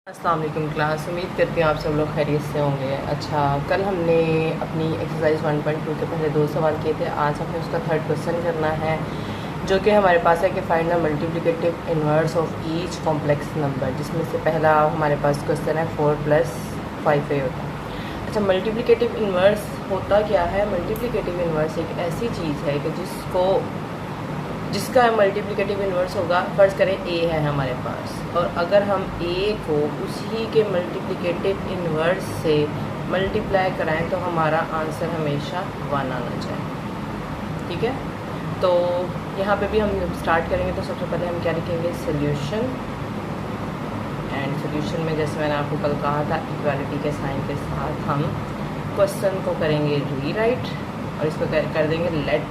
अस्सलाम वालेकुम क्लास। उम्मीद करती हूँ आप सब लोग खैरियत से होंगे। अच्छा, कल हमने अपनी एक्सरसाइज 1.2 के पहले 2 सवाल किए थे। आज हमें उसका थर्ड क्वेश्चन करना है, जो कि हमारे पास है कि find the multiplicative inverse of each complex number, जिसमें से पहला हमारे पास क्वेश्चन है 4 + 5a होता है। अच्छा, मल्टीप्लिकेटिव इन्वर्स होता क्या है? मल्टीप्लिकेटिव इन्वर्स एक ऐसी चीज़ है कि जिसका मल्टीप्लिकेटिव इन्वर्स होगा। फ़र्ज़ करें a है हमारे पास, और अगर हम a को उसी के मल्टीप्लिकेटिव इन्वर्स से मल्टीप्लाई कराएं तो हमारा आंसर हमेशा 1 आना चाहिए। ठीक है, तो यहाँ पे भी हम स्टार्ट करेंगे। तो सबसे पहले हम क्या लिखेंगे? सोल्यूशन। एंड सोल्यूशन में जैसे मैंने आपको कल कहा था, इक्वालिटी के साइन के साथ हम क्वेश्चन को करेंगे रीराइट, और इसको कर देंगे late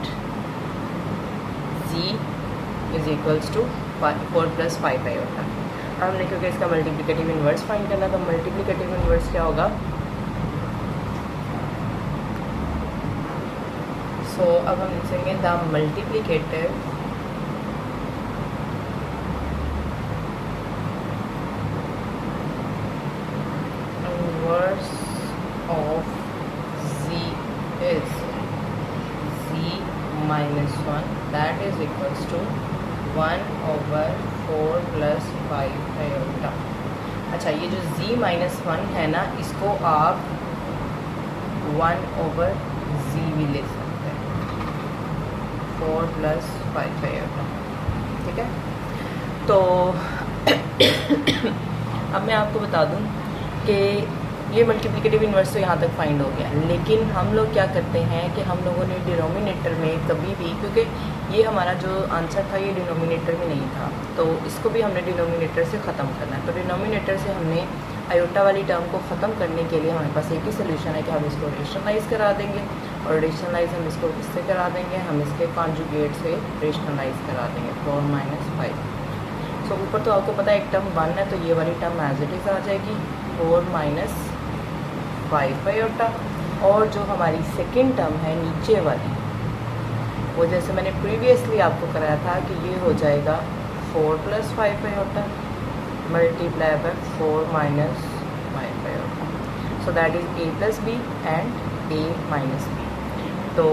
is equals to 4 + 5a होता है। अब हमने क्योंकि इसका मल्टीप्लिकेटिव इन्वर्स फाइंड करना, तो मल्टीप्लिकेटिव इन्वर्स क्या होगा? सो अब हम लिखेंगे the multiplicative inverse of z is z - 1, that is equals to 1/4 + 5 iota. अच्छा, ये जो z - 1 है ना, इसको आप 1/z भी ले सकते हैं, 4 + 5 आयोटा। ठीक है, तो अब मैं आपको बता दूं कि ये मल्टीप्लिकेटिव इन्वर्स तो यहाँ तक फाइंड हो गया, लेकिन हम लोग क्या करते हैं कि हम लोगों ने डिनोमिनेटर में कभी भी, क्योंकि ये हमारा जो आंसर था ये डिनोमिनेटर में नहीं था, तो इसको भी हमने डिनोमिनेटर से ख़त्म करना है। तो डिनोमिनेटर से हमने आयोटा वाली टर्म को ख़त्म करने के लिए हमारे पास एक ही सोल्यूशन है कि हम इसको रेशनलाइज करा देंगे, और रेशनलाइज हम इसको किससे करा देंगे? हम इसके कॉन्जुगेट से रेशनलाइज करा देंगे, 4 - 5। सो ऊपर तो आपको पता है एक टर्म 1 है, तो ये वाली टर्म एज इट इज़ आ जाएगी, 4 - 5 आयोटा। और जो हमारी सेकेंड टर्म है नीचे वाली, वो जैसे मैंने प्रीवियसली आपको कराया था कि ये हो जाएगा 4 + 5 iota multiply bye 4 - 5 iota. So that is a + b and a - b। तो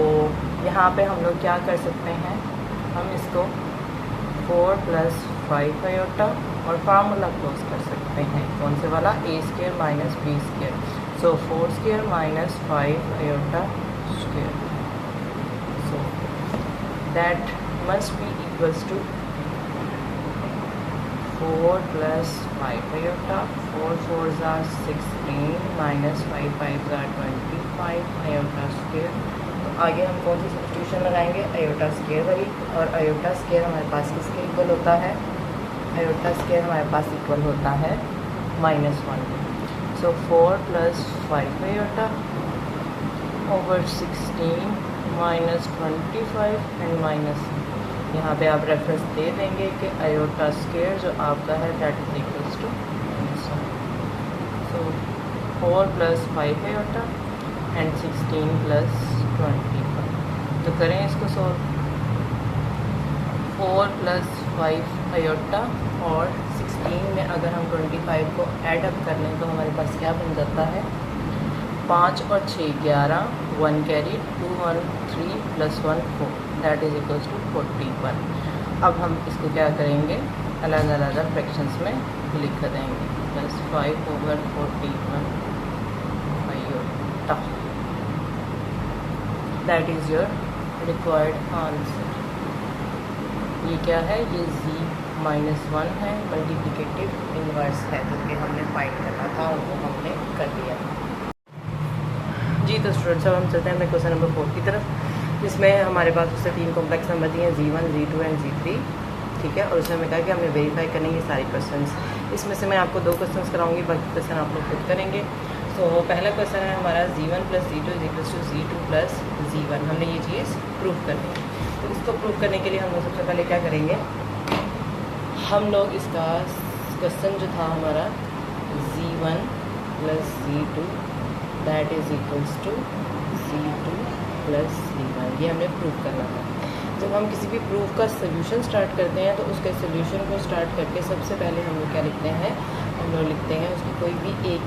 यहाँ पे हम लोग क्या कर सकते हैं? हम इसको 4 + 5 आयोटा और फार्मूला क्लोज कर सकते हैं। कौन से वाला? a² - b²। So 4² - 5 iota square. So that must be equals to 4 + 5 iota, 4 × 4 = 16 - 5 × 5 = 25 iota square. तो आगे हम कौन सी सब्स्टिट्यूशन लगाएंगे? आयोटा स्क्वायर वाली। और आयोटा स्क्वायर हमारे पास किसके इक्वल होता है? आयोटा स्क्वायर हमारे पास इक्वल होता है -1। So 4 + 5 iota over 16 - 25 and minus, यहाँ पे आप रेफरेंस दे देंगे कि आयोटा स्क्वायर जो आपका है that is equals to -1। So 4 + 5 iota and 16 + 25। तो करें इसको सॉल्व। 4 + 5 आयोटा और 16 में अगर हम 25 को ऐड अप कर लें तो हमारे पास क्या बन जाता है? 5 और 6 11, 1 carry, 2 1 3 + 1 4, that is equals to 41। अब हम इसको क्या करेंगे? अलग अलग फ्रैक्शंस में लिख देंगे, +5/41 iota. That is your required answer. ये क्या है? ये z - 1 है, मल्टीप्लिकेटिव इन्वर्स है, जो कि हमने फाइंड करना था और वो हमने कर लिया। जी, तो स्टूडेंट्स अब हम चलते हैं अपने क्वेश्चन नंबर 4 की तरफ, जिसमें हमारे पास उससे 3 कॉम्प्लेक्स नंबर दिए हैं, z1, z2 एंड z3। ठीक है, और उसमें हमें कहा कि हमें वेरीफाई करने ये सारे क्वेश्चंस। इसमें से मैं आपको 2 क्वेश्चंस कराऊंगी, बाकी क्वेश्चन आप लोग खुद करेंगे। तो पहला क्वेश्चन है हमारा z1 + z2 = z2 + z1। हमने ये चीज़ प्रूव करनी है। तो इसको प्रूव करने के लिए हम लोग सबसे पहले क्या करेंगे? हम लोग इसका क्वेश्चन जो था हमारा z1 + z2 that is equals to z2 + z1, ये हमने प्रूव करना था। जब हम किसी भी प्रूफ का सोल्यूशन स्टार्ट करते हैं तो उसके सोल्यूशन को स्टार्ट करके सबसे पहले हम लोग क्या लिखते हैं? हम लोग लिखते हैं उसकी कोई भी एक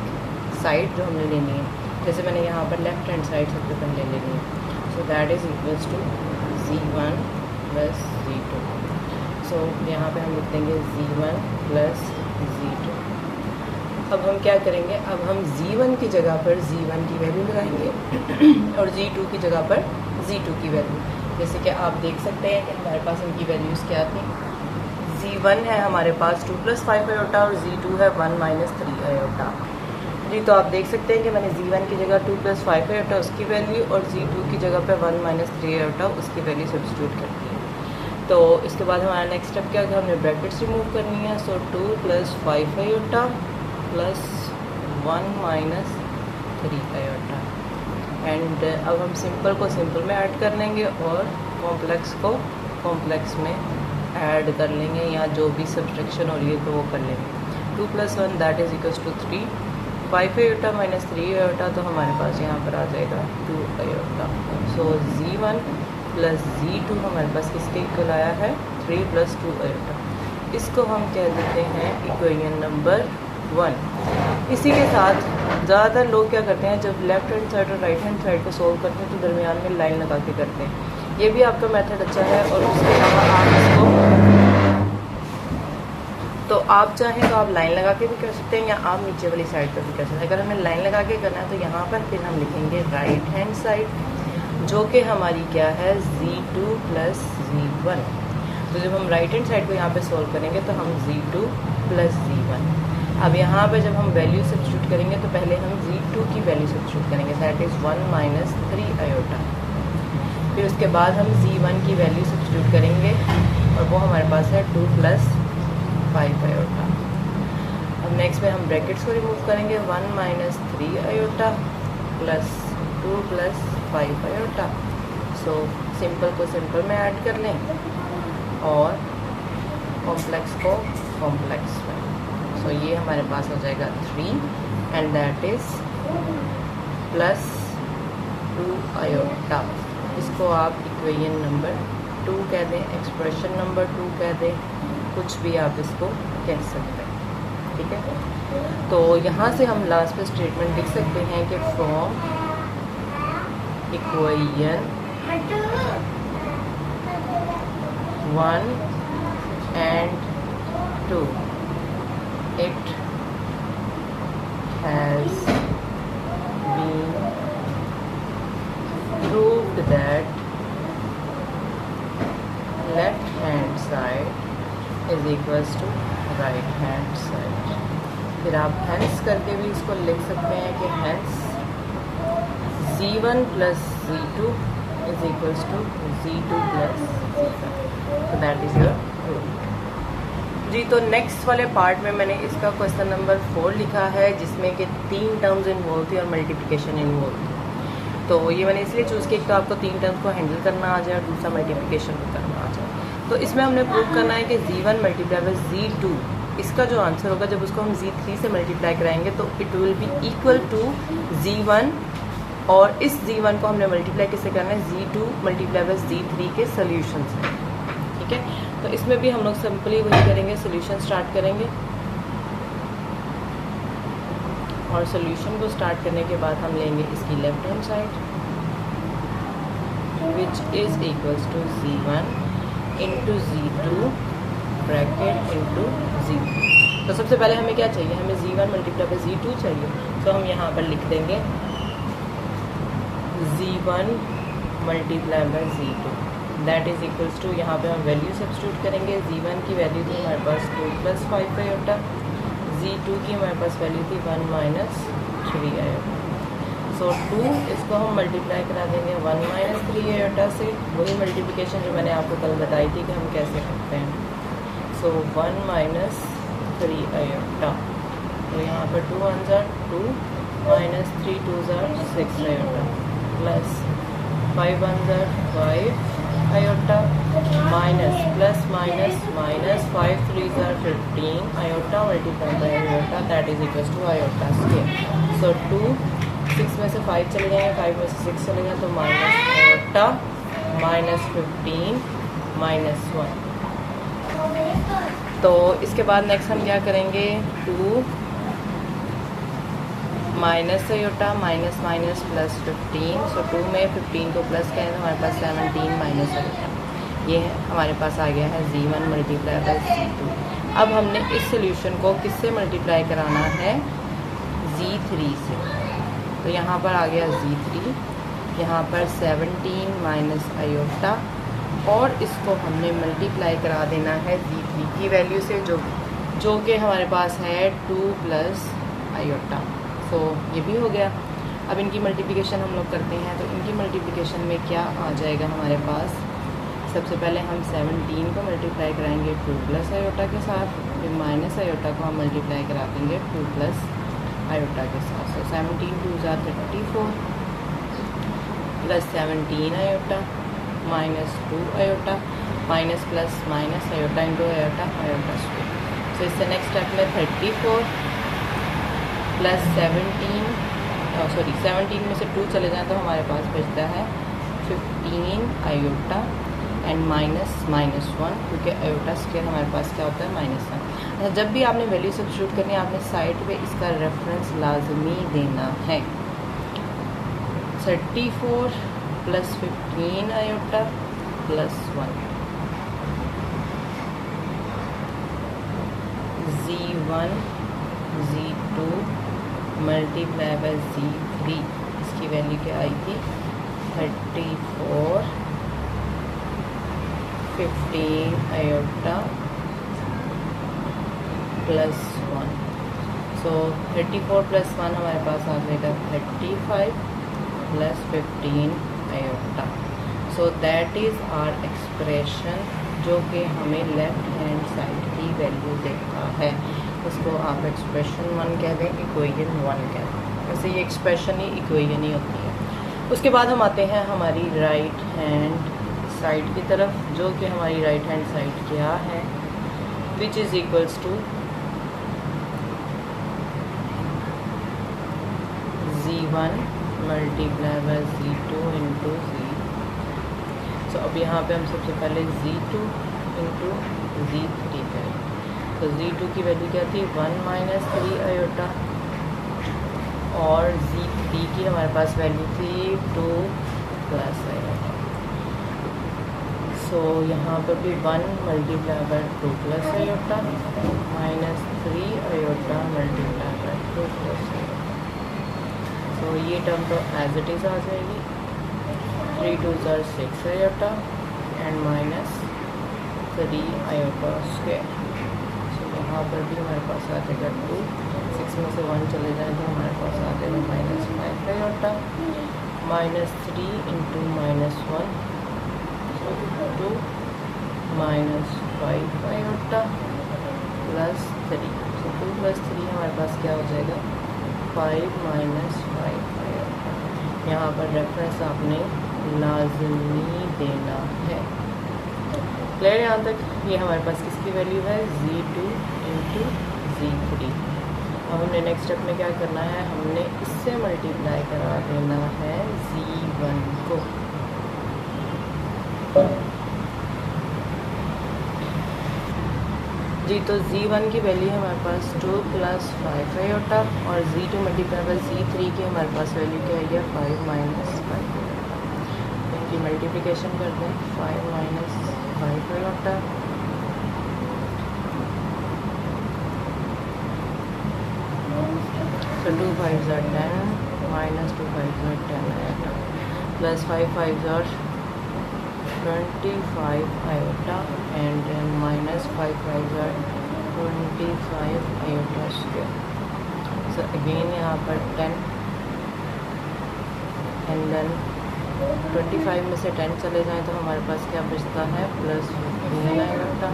साइड जो हमने लेनी है। जैसे मैंने यहाँ पर लेफ्ट हैंड साइड सबसे पहले लेनी है, so that is equals to z1 plus z2। So यहाँ पे हम लिख देंगे z1 प्लस z2। अब हम क्या करेंगे, अब हम z1 की जगह पर z1 की वैल्यू लगाएंगे और z2 की जगह पर z2 की वैल्यू। जैसे कि आप देख सकते हैं कि हमारे पास इनकी वैल्यूज़ क्या थी। z1 है हमारे पास 2 + 5 आयोटा और z2 है 1 - 3 आयोटा। जी, तो आप देख सकते हैं कि मैंने z1 की जगह 2 + 5 आयोटा उसकी वैल्यू और z2 की जगह पे 1 - 3 आयोटा उसकी वैल्यू सब्स्टिट्यूट कर दी है। तो इसके बाद हमारा नेक्स्ट स्टेप क्या है, हमने ब्रैकेट्स रिमूव करनी है। सो 2 + 5 आयोटा प्लस 1 - 3 आयोटा। एंड अब हम सिंपल को सिंपल में ऐड कर लेंगे और कॉम्प्लेक्स को कॉम्प्लेक्स में ऐड कर लेंगे, या जो भी सब्सट्रैक्शन हो रही है तो वो कर लेंगे। 2 + 1 that is equals to 3। 5 iota - 3 iota तो हमारे पास यहाँ पर आ जाएगा 2 आयोटा। सो z1 प्लस z2 हमारे पास किसके इक्वल आया है, 3 + 2 आयोटा। इसको हम कह देते हैं इक्वेशन नंबर 1। इसी के साथ ज़्यादातर लोग क्या करते हैं, जब लेफ्ट हैंड साइड और राइट हैंड साइड को सोल्व करते हैं तो दरमियान में लाइन लगा के करते हैं। ये भी आपका मेथड अच्छा है। और उसके अलावा आप इसको, तो आप चाहें तो आप लाइन लगा के भी कर सकते हैं या आप नीचे वाली साइड पर भी कर सकते हैं। अगर हमें लाइन लगा के करना है तो यहाँ पर फिर हम लिखेंगे राइट हैंड साइड, जो कि हमारी क्या है z2 प्लस z1। तो जब हम राइट हैंड साइड को यहाँ पे सोल्व करेंगे तो हम z2 प्लस z1। अब यहाँ पे जब हम वैल्यू सब्स्टिट्यूट करेंगे तो पहले हम z2 की वैल्यू सब्स्टिट्यूट करेंगे, दैट इज़ 1 - 3 आयोटा। फिर उसके बाद हम z1 की वैल्यू सब्स्टिट्यूट करेंगे और वो हमारे पास है 2 + 5 आयोटा। अब नेक्स्ट में हम ब्रैकेट्स को रिमूव करेंगे, 1 - 3 iota plus 2 + 5 iota. So simple को सिंपल में ऐड कर लें और कॉम्प्लेक्स को कॉम्प्लेक्स में। सो ये हमारे पास हो जाएगा 3 and that is plus 2 iota. इसको आप इक्वेशन नंबर 2 कह दें, एक्सप्रेशन नंबर 2 कह दें, कुछ भी आप इसको कह सकते हैं, ठीक है। तो यहाँ से हम लास्ट पे स्टेटमेंट लिख सकते हैं कि from equation 1 and 2 it has been proved that left hand side is equals to right hand side। फिर आप hence करके भी इसको लिख सकते हैं कि hence z1 plus z2 is equals to z2 plus z1। So that is your proof। जी, तो नेक्स्ट वाले पार्ट में मैंने इसका क्वेश्चन नंबर 4 लिखा है, जिसमें कि 3 टर्म्स इन्वॉल्व थी और मल्टीप्लिकेशन इन्वॉल्व थी। तो ये मैंने इसलिए चूज़ किया, एक तो आपको 3 टर्म्स को हैंडल करना आ जाए और दूसरा मल्टीप्लिकेशन को करना आ जाए। तो इसमें हमने प्रूव करना है कि z1 मल्टीप्लाई बाई z2, इसका जो आंसर होगा जब उसको हम z3 से मल्टीप्लाई कराएंगे तो it will be equal to z1, और इस z1 को हमने मल्टीप्लाई किससे करना है, z2 मल्टीप्लाई बाई z3 के सोल्यूशन से, ठीक है। तो इसमें भी हम लोग सिंपली वही करेंगे, सोल्यूशन स्टार्ट करेंगे और सोल्यूशन को स्टार्ट करने के बाद हम लेंगे इसकी left hand side which is equals to z1 into z2 bracket into z। तो सबसे पहले हमें क्या चाहिए, हमें z1 मल्टीप्लाई बाई z2 चाहिए। तो हम यहाँ पर लिख देंगे z1 multiply by z2 that is equals to, यहाँ पे हम वैल्यू सब्स्टिट्यूट करेंगे। z1 की वैल्यू थी हमारे पास 2 + 5 आयोटा, z2 की हमारे पास वैल्यू थी 1 - 3 आयोटा। सो 2 इसको हम मल्टीप्लाई करा देंगे 1 - 3 आयोटा से, वही मल्टीप्लिकेशन जो मैंने आपको कल बताई थी कि हम कैसे करते हैं। सो 1 - 3 आयोटा, तो यहाँ पर 2 1 = 2 - 3 2 = 6 iota plus 5 1 = 5 iota minus plus minus minus 5 3 = 15 iota multiply by iota that is equals to iota square. So 2 6 में से 5 चले जाएंगे, 5 में से 6 चले गए तो माइनस आयोटा माइनस 15 माइनस 1। तो इसके बाद नेक्स्ट हम क्या करेंगे, 2 minus iota minus minus plus 15, सो 2 में 15 को प्लस करें तो हमारे पास 17 माइनस आयोटा, ये हमारे पास आ गया है Z1 मल्टीप्लाई बाय Z2। अब हमने इस सोल्यूशन को किससे मल्टीप्लाई कराना है, Z3 से, तो यहाँ पर आ गया Z3, यहाँ पर 17 माइनस आयोटा, और इसको हमने मल्टीप्लाई करा देना है Z3 की वैल्यू से, जो कि हमारे पास है 2 प्लस आयोटा। सो ये भी हो गया। अब इनकी मल्टीप्लिकेशन हम लोग करते हैं, तो इनकी मल्टीप्लिकेशन में क्या आ जाएगा हमारे पास, सबसे पहले हम 17 को मल्टीप्लाई कराएंगे 2 प्लस आयोटा के साथ, फिर माइनस आयोटा को हम मल्टीप्लाई करा देंगे 2 प्लस आयोटा के साथ। So 17 2 34 plus 17 iota minus 2 iota, minus plus minus iota into iota, iota square. So इससे नेक्स्ट स्टेप में 34 प्लस 17 में से 2 चले जाएँ तो हमारे पास बचता है 15 आयोटा एंड माइनस माइनस 1, क्योंकि आयोटा स्क्वायर हमारे पास क्या होता है -1। अच्छा, जब भी आपने वैल्यू सब्स्टिट्यूट करनी है आपने साइड पे इसका रेफरेंस लाजमी देना है। 34 plus 15 iota plus 1, Z1 Z2 multiply by Z3, इसकी वैल्यू क्या आई थी 34 15 आयोटा प्लस 1, सो 34 प्लस 1 हमारे पास आ जाएगा 35 plus 15 iota. So that is our expression, जो कि हमें लेफ्ट हैंड साइड की वैल्यू देता है। इसको आप एक्सप्रेशन 1 कह दें, इक्वेशन 1 कह दें, वैसे ये एक्सप्रेशन ही इक्वेशन ही होती है। उसके बाद हम आते हैं हमारी राइट हैंड साइड की तरफ, जो कि हमारी राइट हैंड साइड क्या है, which is equals to Z1 multiply by Z2 into Z। So अब यहाँ पे हम सबसे पहले Z2 इंटू Z3 करें, तो Z2 की वैल्यू क्या थी 1 माइनस 3 आयोटा, और Z3 की हमारे पास वैल्यू थी 2 प्लस आयोटा। सो यहाँ पर भी 1 multiply by 2 plus iota minus 3 iota multiply by 2 plus iota. So ये टर्म तो एज इट इज़ आ जाएगी, 3 2 6 iota and minus 3 iota square. So यहाँ पर भी हमारे पास आ जाएगा 2, 6 में से 1 चले जाए तो हमारे पास आ जाएगा minus 5 iota, minus 3 into minus 1 2 minus 5 iota plus 3। सो 2 प्लस 3 हमारे पास क्या हो जाएगा 5 माइनस 5 आयोटा। यहाँ पर रेफरेंस आपने लाजमी देना है। क्लियर यहाँ तक? ये हमारे पास किसकी वैल्यू है Z2 इंटू Z3। अब हमने नेक्स्ट स्टेप में क्या करना है, हमने इससे मल्टीप्लाई करा देना है Z1 को। जी, तो Z1 की वैल्यू है हमारे पास 2 प्लस 5 आयोटा, और Z2 मल्टीप्लाई बाय Z3 की हमारे पास वैल्यू क्या है 5 माइनस 5 आयोटा। इनकी मल्टीप्लिकेशन कर दें, 5 माइनस 5 आयोटा तो 2 5 are 10 minus 2 5 are 10 iota plus 5 5 are 25 iota and then minus 5 5 are 25 iota square. So again यहाँ पर 10 एंड देन 25 में से 10 चले जाएं तो हमारे पास क्या बचता है plus 15 iota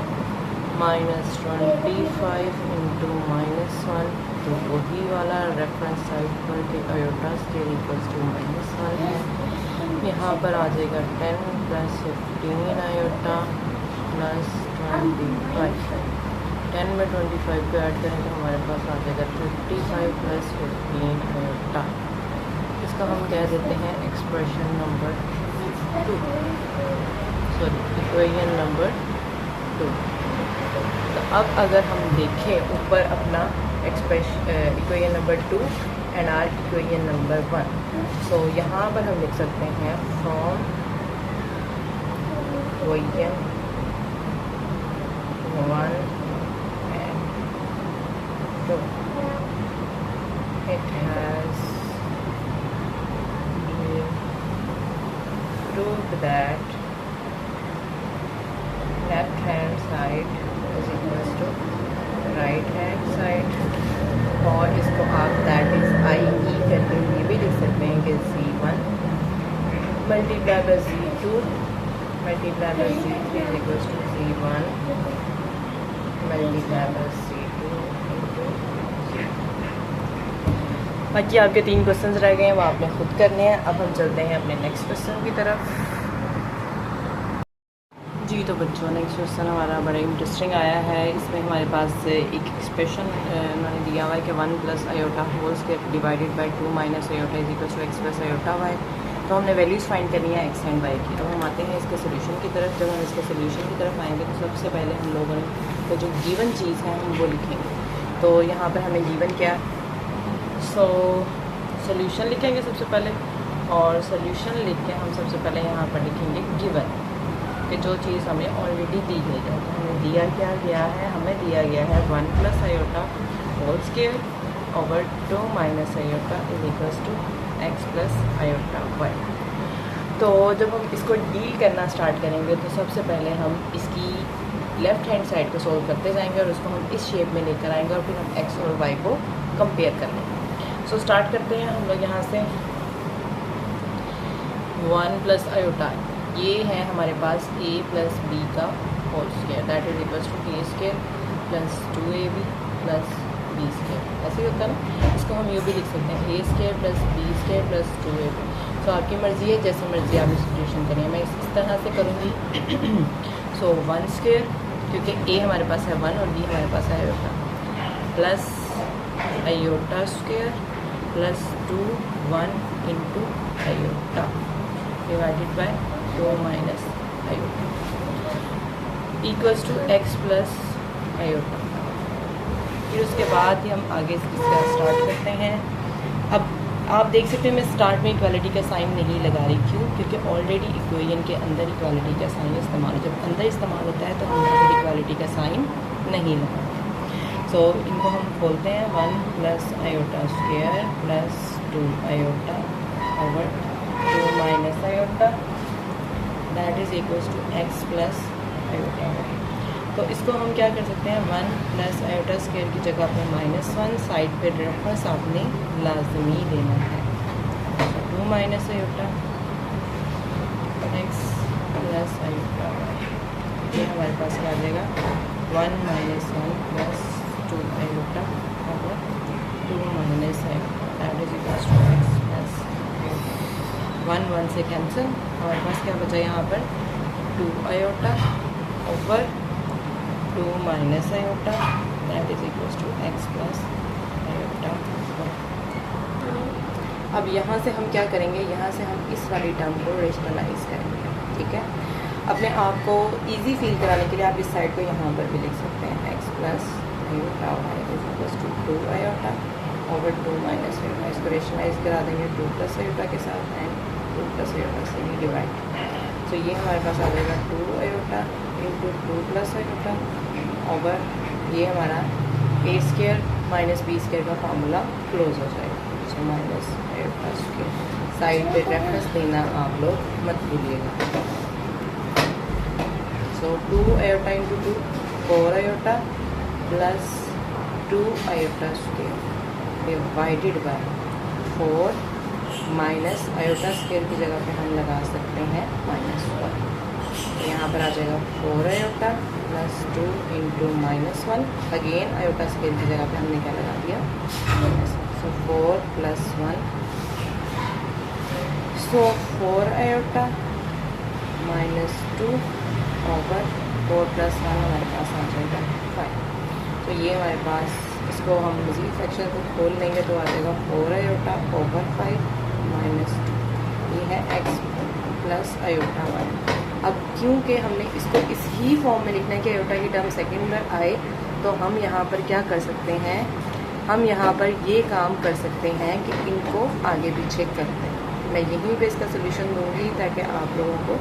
minus 25 into minus 1, तो वही वाला रेफरेंस साइड पर के iota square equals to minus 1 है। यहाँ पर आ जाएगा 10 प्लस 15 आयोटा प्लस 25। 10 में 25 को ऐड करें तो हमारे पास आ जाएगा 55 प्लस 15 आयोटा। इसका हम कह देते हैं expression number 2, sorry equation number 2। तो अब अगर हम देखें ऊपर अपना equation number 2 and our equation number 1। So यहाँ पर हम लिख सकते हैं from equation 1 and 2 it has been proved that left hand side is equals to right hand side, और इसको आप दैट इज आई ई करके ये भी लिख सकते हैं कि C1 multiply by C2 multiply by C3 is equals to C1 multiply by C2 into C। बाकी आपके 3 क्वेश्चंस रह गए हैं, वो आपने खुद करने हैं। अब हम चलते हैं अपने नेक्स्ट क्वेश्चन की तरफ। जी तो बच्चों, नेक्स्ट क्वेश्चन हमारा बड़ा इंटरेस्टिंग आया है। इसमें हमारे पास एक एक्सप्रेशन उन्होंने दिया हुआ है कि 1 plus iota whole square divided by 2 minus iota is equal to X plus iota Y. तो हमने वैल्यूज़ फाइंड करनी है एक्स एंड वाई की। अब हम आते हैं इसके सोल्यूशन की तरफ। जब हम इसके सोल्यूशन की तरफ आएंगे तो सबसे पहले हम लोगों ने जो गिवन चीज़ है हम वो लिखेंगे। तो यहाँ पर हमें गिवन क्या, सो सोल्यूशन लिखेंगे सबसे पहले, और सोल्यूशन लिख के हम सबसे पहले यहाँ पर लिखेंगे गिवन कि जो चीज़ हमें ऑलरेडी दी गई है। तो हमें दिया क्या गया है, हमें दिया गया है 1 plus iota whole square over 2 minus iota is equals to X plus iota Y. तो जब हम इसको डील करना स्टार्ट करेंगे तो सबसे पहले हम इसकी लेफ़्ट हैंड साइड को सोल्व करते जाएंगे और उसको हम इस शेप में लेकर आएंगे और फिर हम एक्स और वाई को कंपेयर कर लेंगे। सो स्टार्ट करते हैं हम लोग यहाँ से 1 प्लस आयोटा, ये है हमारे पास a प्लस बी का whole square that is equals to a square plus 2ab plus b square. ऐसे ही होता है ना, इसको हम यूँ भी लिख सकते हैं a square plus b square plus 2ab। सो आपकी मर्ज़ी है, जैसे मर्ज़ी आप सब्स्टिट्यूशन करिए। मैं इस तरह से करूँगी। सो 1 स्क्वायर, क्योंकि a हमारे पास है 1 और b हमारे पास है iota, plus iota square plus 2 1 into iota divided by 2 minus iota equals to X plus iota. फिर उसके बाद ही हम आगे इसका स्टार्ट करते हैं। अब आप देख सकते हैं मैं स्टार्ट में इक्वालिटी का साइन नहीं लगा रही, क्यों? क्योंकि ऑलरेडी इक्वेशन के अंदर इक्वालिटी का साइन इस्तेमाल, जब अंदर इस्तेमाल होता है तो हम फिर इक्वालिटी का साइन नहीं लगाते। सो इनको हम खोलते हैं 1 plus iota square plus 2 iota over 2 minus iota that is equals to X plus iota. तो इसको हम क्या कर सकते हैं, 1 प्लस आयोटा स्क्वायर की जगह पर -1 साइड पे रेफरेंस आपने लाजमी लेना है। 2 minus iota X plus iota, ये हमारे पास क्या आ जाएगा 1 minus 1 plus 2 iota over 2 minus iota that is equals to X plus 1 से कैंसिल। हमारे पास क्या बचा यहाँ पर 2 iota over 2 minus iota that is equals to X plus iota. अब यहाँ से हम क्या करेंगे, यहाँ से हम इस वाली टर्म को रेशनलाइज करेंगे। ठीक है, अपने आप को इजी फील कराने के लिए आप इस साइड को यहाँ पर भी लिख सकते हैं X plus iota Y is equals to 2 iota over 2 minus iota. इसको रेशनलाइज करा देंगे 2 प्लस आयोटा के साथ एंड 2 प्लस आयोटा से भी डिवाइड। तो ये हमारे पास आ जाएगा 2 iota into 2 plus iota over ये हमारा a square minus b square का फार्मूला क्लोज हो जाएगा। So minus iota square, side पे रेफरेंस देना आप लोग मत भूलिएगा। सो 2 iota into 2 4 iota plus 2 iota square divided bye 4 minus iota square की जगह पे हम लगा सकते हैं -1। तो यहाँ पर आ जाएगा 4 iota plus 2 into -1। Again iota square की जगह पे हमने क्या लगा दिया -1। So 4 plus 1, so 4 iota -2 over 4 plus 1 हमारे पास आ जाएगा 5। तो ये हमारे पास, इसको हम मज़ीद सेक्शन को खोल लेंगे तो आ जाएगा 4 आयोटा ओवर 5 -2। ये है x प्लस आयोटा वाई। अब क्योंकि हमने इसको इस ही फॉर्म में लिखना है कि आयोटा की टर्म सेकंड में आए, तो हम यहाँ पर क्या कर सकते हैं, हम यहाँ पर ये काम कर सकते हैं कि इनको आगे पीछे करते हैं। मैं यहीं पे इसका सोल्यूशन दूंगी ताकि आप लोगों को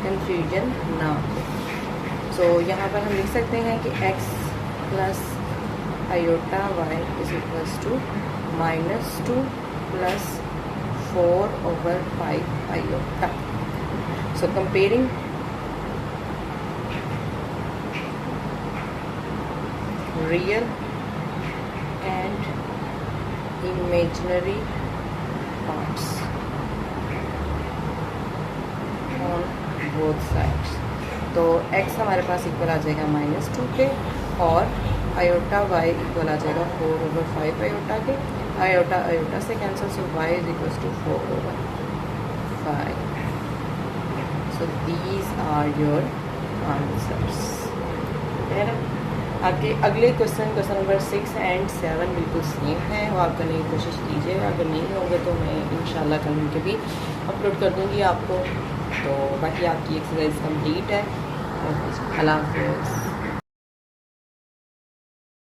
कंफ्यूजन ना हो। सो यहाँ पर हम लिख सकते हैं कि x plus iota y is equals to -2 plus 4/5 iota. So comparing real and imaginary parts on both sides। तो x हमारे पास इक्वल आ जाएगा -2 के और आयोटा y इक्वल आ जाएगा 4/5 आयोटा के। आयोटा आयोटा से cancel, so y is equal to 4/5। So these are your answers, है ना। आपके अगले क्वेश्चन नंबर 6 एंड 7 बिल्कुल सेम है, वो आप करने की कोशिश कीजिएगा। अगर नहीं होंगे तो मैं इंशाल्लाह कल उनके भी अपलोड कर दूँगी आपको। तो बाकी आपकी एक्सरसाइज कंप्लीट है। अल्लाह हाफ़िज़।